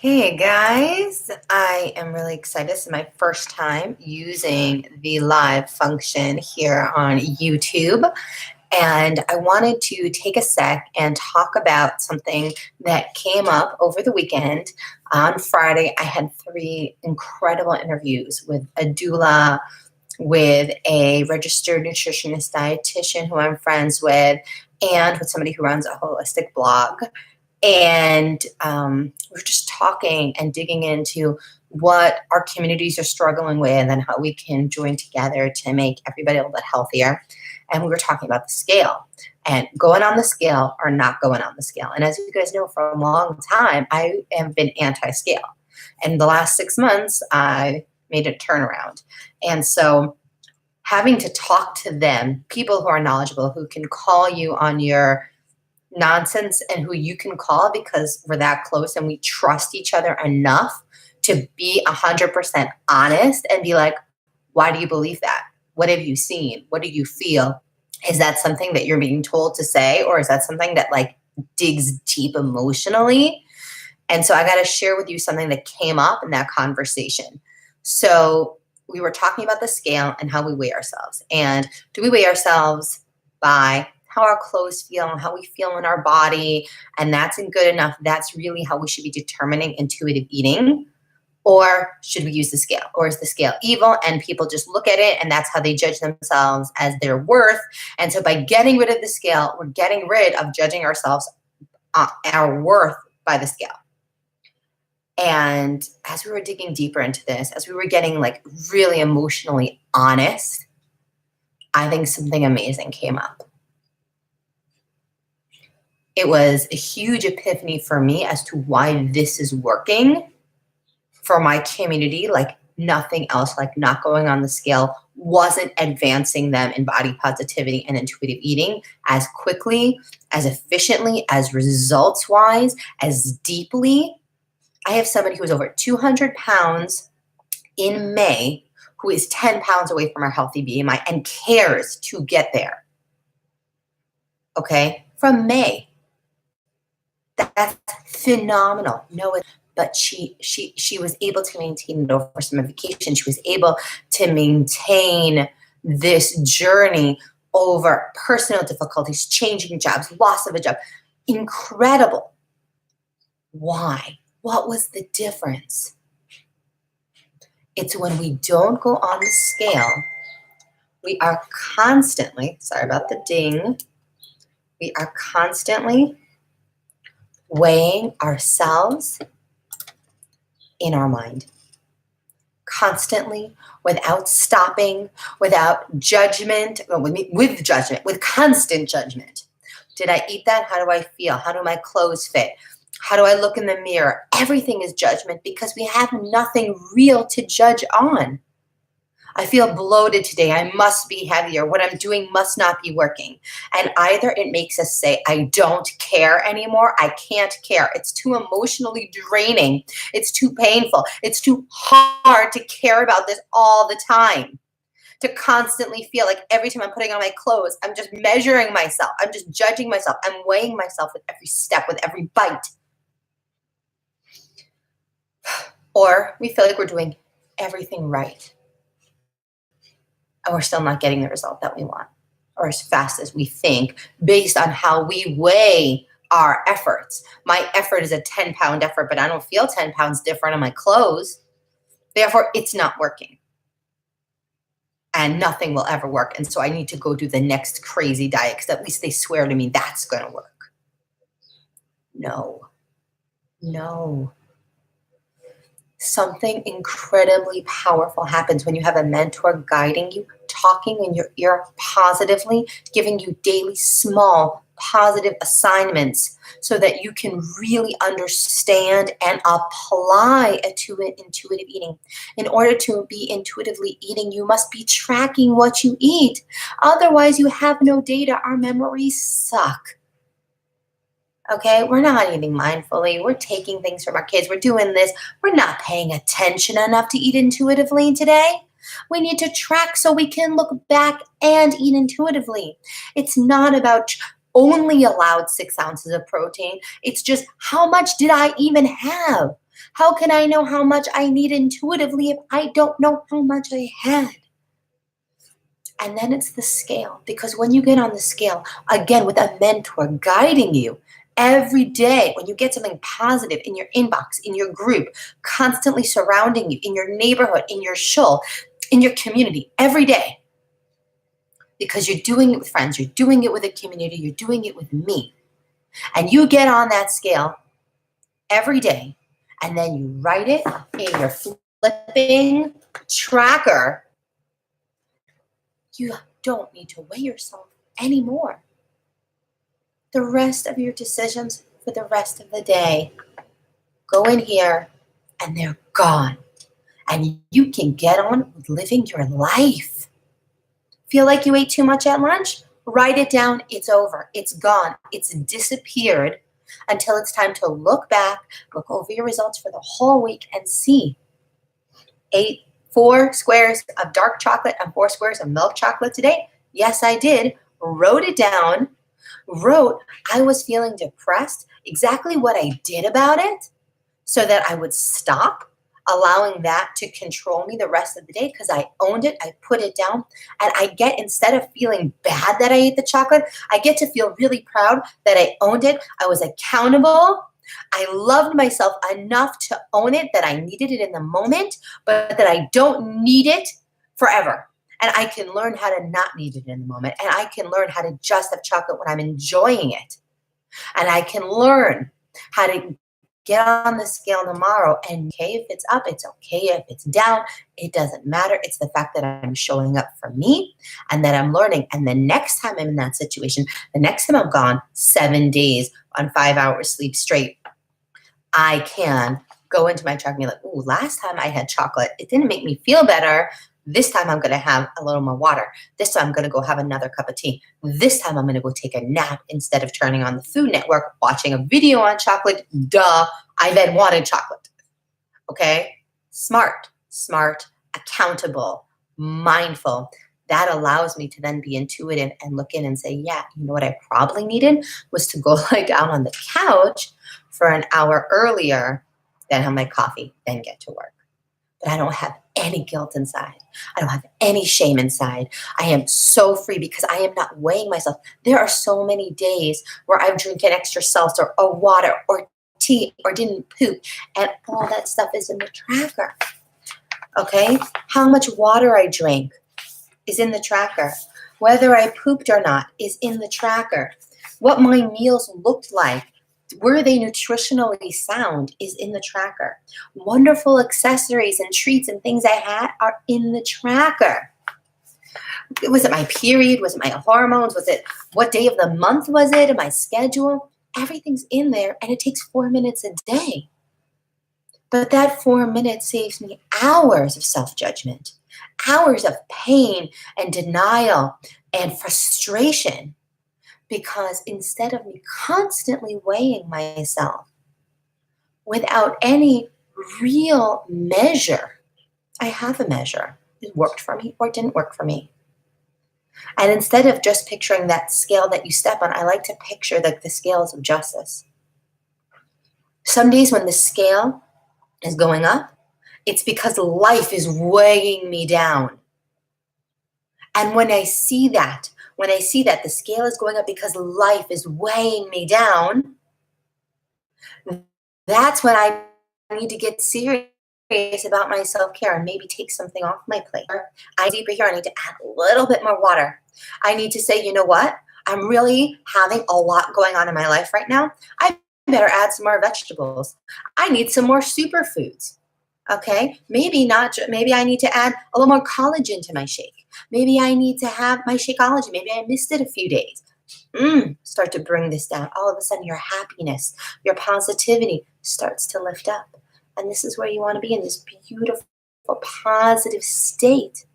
Hey guys, I am really excited. This is my first time using the live function here on YouTube. And I wanted to take a sec and talk about something that came up over the weekend. On Friday, I had three incredible interviews with a doula, with a registered nutritionist dietitian who I'm friends with, and with somebody who runs a holistic blog. And we're just talking and digging into what our communities are struggling with and how we can join together to make everybody a little bit healthier. And we were talking about the scale and going on the scale or not going on the scale. And as you guys know, for a long time, I have been anti-scale. And the last 6 months, I made a turnaround. And so having to talk to them, people who are knowledgeable, who can call you on your nonsense and who you can call because we're that close and we trust each other enough to be 100% honest and be like, why do you believe that? What have you seen? What do you feel? Is that something that you're being told to say, or is that something that like digs deep emotionally? And so I got to share with you something that came up in that conversation. So we were talking about the scale and how we weigh ourselves. And do we weigh ourselves by how our clothes feel and how we feel in our body, and that's good enough? That's really how we should be determining intuitive eating? Or should we use the scale? Or is the scale evil and people just look at it and that's how they judge themselves as their worth? And so by getting rid of the scale, we're getting rid of judging ourselves, our worth by the scale. And as we were digging deeper into this, as we were getting like really emotionally honest, I think something amazing came up. It was a huge epiphany for me as to why this is working for my community like nothing else, like not going on the scale wasn't advancing them in body positivity and intuitive eating as quickly, as efficiently, as results-wise, as deeply. I have somebody who was over 200 pounds in May who is 10 pounds away from our healthy BMI and cares to get there. Okay? From May. That's phenomenal. No, but she was able to maintain it over some vacation. She was able to maintain this journey over personal difficulties, changing jobs, loss of a job. Incredible. Why? What was the difference? It's when we don't go on the scale, we are constantly, sorry about the ding, we are constantly weighing ourselves in our mind, constantly, without stopping, without judgment, with judgment, with constant judgment. Did I eat that? How do I feel? How do my clothes fit? How do I look in the mirror? Everything is judgment because we have nothing real to judge on. I feel bloated today. I must be heavier. What I'm doing must not be working. And either it makes us say, I don't care anymore. I can't care. It's too emotionally draining. It's too painful. It's too hard to care about this all the time. To constantly feel like every time I'm putting on my clothes, I'm just measuring myself. I'm just judging myself. I'm weighing myself with every step, with every bite. Or we feel like we're doing everything right, and we're still not getting the result that we want, or as fast as we think, based on how we weigh our efforts. My effort is a 10-pound effort, but I don't feel 10 pounds different on my clothes. Therefore, it's not working. And nothing will ever work. And so I need to go do the next crazy diet because at least they swear to me that's going to work. No. Something incredibly powerful happens when you have a mentor guiding you, talking in your ear positively, giving you daily small positive assignments so that you can really understand and apply intuitive eating. In order to be intuitively eating, you must be tracking what you eat. Otherwise, you have no data. Our memories suck. Okay, we're not eating mindfully. We're taking things from our kids. We're doing this. We're not paying attention enough to eat intuitively today. We need to track so we can look back and eat intuitively. It's not about only allowed 6 ounces of protein. It's just how much did I even have? How can I know how much I need intuitively if I don't know how much I had? And then it's the scale, because when you get on the scale, again, with a mentor guiding you every day, when you get something positive in your inbox, in your group, constantly surrounding you, in your neighborhood, in your shul, in your community, every day, because you're doing it with friends, you're doing it with a community, you're doing it with me. And you get on that scale every day, and then you write it in your flipping tracker. You don't need to weigh yourself anymore. The rest of your decisions for the rest of the day go in here and they're gone. And you can get on with living your life. Feel like you ate too much at lunch? Write it down. It's over. It's gone. It's disappeared until it's time to look back, look over your results for the whole week and see. Ate 4 squares of dark chocolate and 4 squares of milk chocolate today? Yes, I did. Wrote it down. Wrote I was feeling depressed, exactly what I did about it, so that I would stop allowing that to control me the rest of the day, because I owned it, I put it down, and I get, instead of feeling bad that I ate the chocolate, I get to feel really proud that I owned it. I was accountable. I loved myself enough to own it, that I needed it in the moment, but that I don't need it forever. And I can learn how to not need it in the moment. And I can learn how to just have chocolate when I'm enjoying it. And I can learn how to get on the scale tomorrow. And okay, if it's up, it's okay. If it's down, it doesn't matter. It's the fact that I'm showing up for me and that I'm learning. And the next time I'm in that situation, the next time I'm gone 7 days on 5 hours sleep straight, I can go into my truck and be like, ooh, last time I had chocolate, it didn't make me feel better. This time I'm going to have a little more water. This time I'm going to go have another cup of tea. This time I'm going to go take a nap instead of turning on the Food Network, watching a video on chocolate. Duh, I then wanted chocolate. Okay? Smart, accountable, mindful. That allows me to then be intuitive and look in and say, yeah, you know what I probably needed was to go lie down on the couch for an hour earlier, then have my coffee, then get to work. But I don't have any guilt inside. I don't have any shame inside. I am so free because I am not weighing myself. There are so many days where I've drinking extra seltzer or water or tea or didn't poop, and all that stuff is in the tracker. Okay? How much water I drank is in the tracker. Whether I pooped or not is in the tracker. What my meals looked like, were they nutritionally sound, is in the tracker. Wonderful accessories and treats and things I had are in the tracker. Was it my period? Was it my hormones? Was it what day of the month was it? My schedule? Everything's in there, and it takes 4 minutes a day. But that 4 minutes saves me hours of self-judgment, hours of pain and denial and frustration. Because instead of me constantly weighing myself without any real measure, I have a measure. It worked for me or it didn't work for me. And instead of just picturing that scale that you step on, I like to picture the scales of justice. Some days when the scale is going up, it's because life is weighing me down. And when I see that the scale is going up because life is weighing me down, that's when I need to get serious about my self-care and maybe take something off my plate. I deeper here, I need to add a little bit more water. I need to say, you know what? I'm really having a lot going on in my life right now. I better add some more vegetables. I need some more superfoods. Okay, maybe I need to add a little more collagen to my shake. Maybe I need to have my Shakeology. Maybe I missed it a few days. Start to bring this down. All of a sudden, your happiness, your positivity starts to lift up. And this is where you want to be, in this beautiful, positive state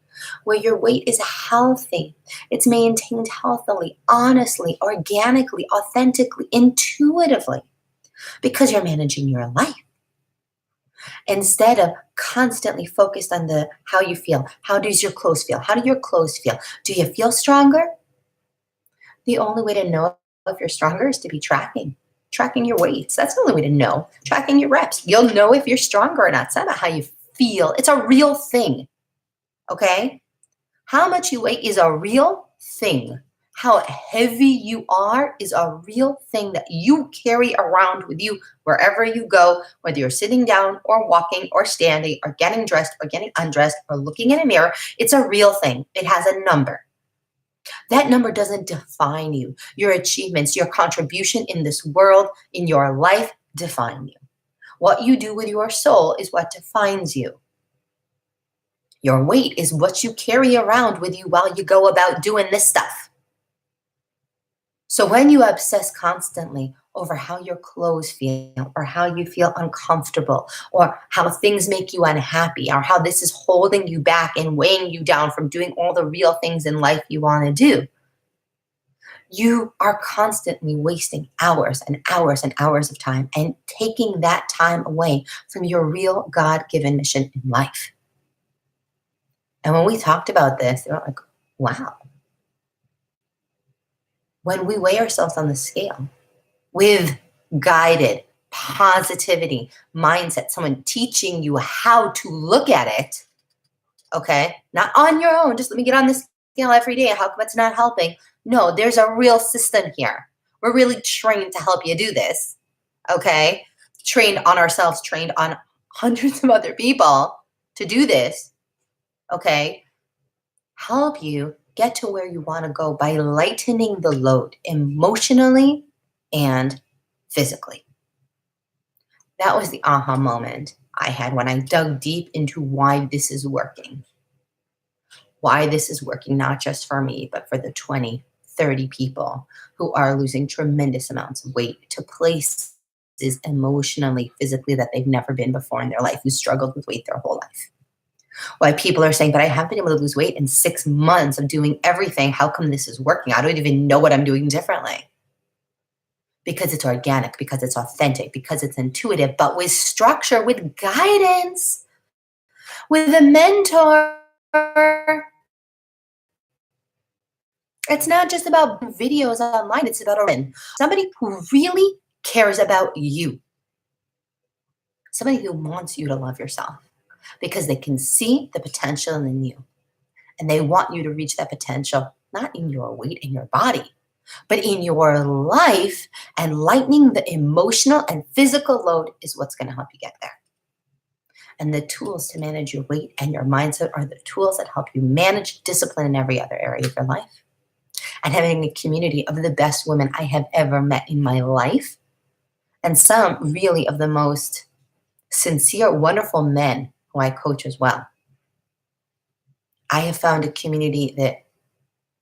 where your weight is healthy. It's maintained healthily, honestly, organically, authentically, intuitively, because you're managing your life. Instead of constantly focused on how you feel. How does your clothes feel? How do your clothes feel? Do you feel stronger? The only way to know if you're stronger is to be tracking Tracking your weights. That's the only way to know. Tracking your reps. You'll know if you're stronger or not. It's not about how you feel. It's a real thing. Okay? How much you weigh is a real thing. How heavy you are is a real thing that you carry around with you wherever you go, whether you're sitting down or walking or standing or getting dressed or getting undressed or looking in a mirror. It's a real thing. It has a number. That number doesn't define you. Your achievements, your contribution in this world, in your life, define you. What you do with your soul is what defines you. Your weight is what you carry around with you while you go about doing this stuff. So when you obsess constantly over how your clothes feel or how you feel uncomfortable or how things make you unhappy or how this is holding you back and weighing you down from doing all the real things in life you want to do, you are constantly wasting hours and hours and hours of time and taking that time away from your real God-given mission in life. And when we talked about this, they were like, wow. When we weigh ourselves on the scale with guided positivity mindset, someone teaching you how to look at it, okay, not on your own, just let me get on this scale every day, how come it's not helping? No, there's a real system here. We're really trained to help you do this, okay? Trained on ourselves, trained on hundreds of other people to do this, okay? Help you get to where you want to go by lightening the load emotionally and physically. That was the aha moment I had when I dug deep into why this is working. Why this is working, not just for me, but for the 20, 30 people who are losing tremendous amounts of weight to places emotionally, physically that they've never been before in their life, who struggled with weight their whole life. Why people are saying, but I haven't been able to lose weight in 6 months of doing everything. How come this is working? I don't even know what I'm doing differently. Because it's organic, because it's authentic, because it's intuitive, but with structure, with guidance, with a mentor. It's not just about videos online. It's about somebody who really cares about you. Somebody who wants you to love yourself because they can see the potential in you. And they want you to reach that potential, not in your weight in your body, but in your life. And lightening the emotional and physical load is what's going to help you get there. And the tools to manage your weight and your mindset are the tools that help you manage discipline in every other area of your life. And having a community of the best women I have ever met in my life, and some really of the most sincere, wonderful men who I coach as well. I have found a community that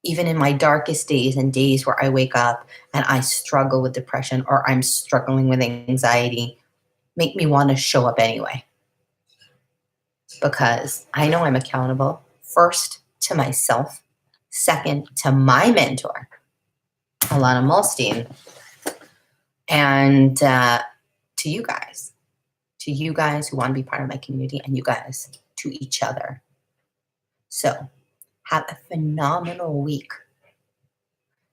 even in my darkest days and days where I wake up and I struggle with depression or I'm struggling with anxiety, make me want to show up anyway. Because I know I'm accountable, first to myself, second to my mentor, Alana Molstein, and to you guys who want to be part of my community, and you guys to each other. So have a phenomenal week.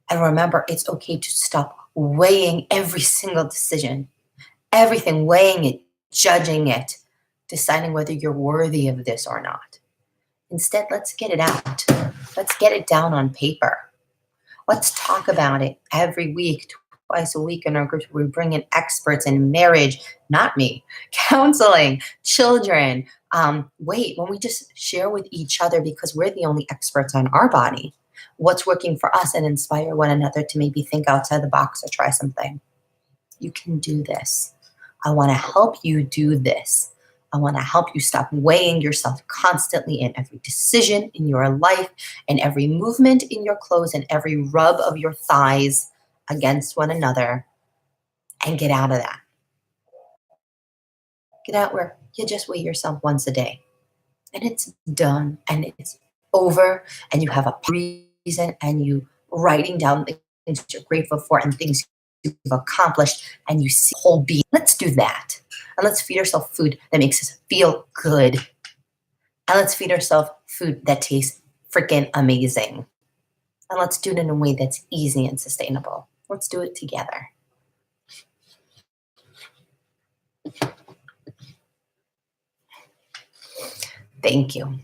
And remember, it's okay to stop weighing every single decision, everything, weighing it, judging it, deciding whether you're worthy of this or not. Instead, let's get it out. Let's get it down on paper. Let's talk about it every week, twice a week in our groups. We bring in experts in marriage, not me, counseling, children. When we just share with each other because we're the only experts on our body, what's working for us, and inspire one another to maybe think outside the box or try something. You can do this. I want to help you do this. I want to help you stop weighing yourself constantly in every decision in your life, and every movement in your clothes, and every rub of your thighs against one another, and get out of that. Get out where you just weigh yourself once a day, and it's done, and it's over, and you have a reason, and you writing down things you're grateful for and things you've accomplished, and you see whole being. Let's do that. And let's feed ourselves food that makes us feel good. And let's feed ourselves food that tastes freaking amazing. And let's do it in a way that's easy and sustainable. Let's do it together. Thank you.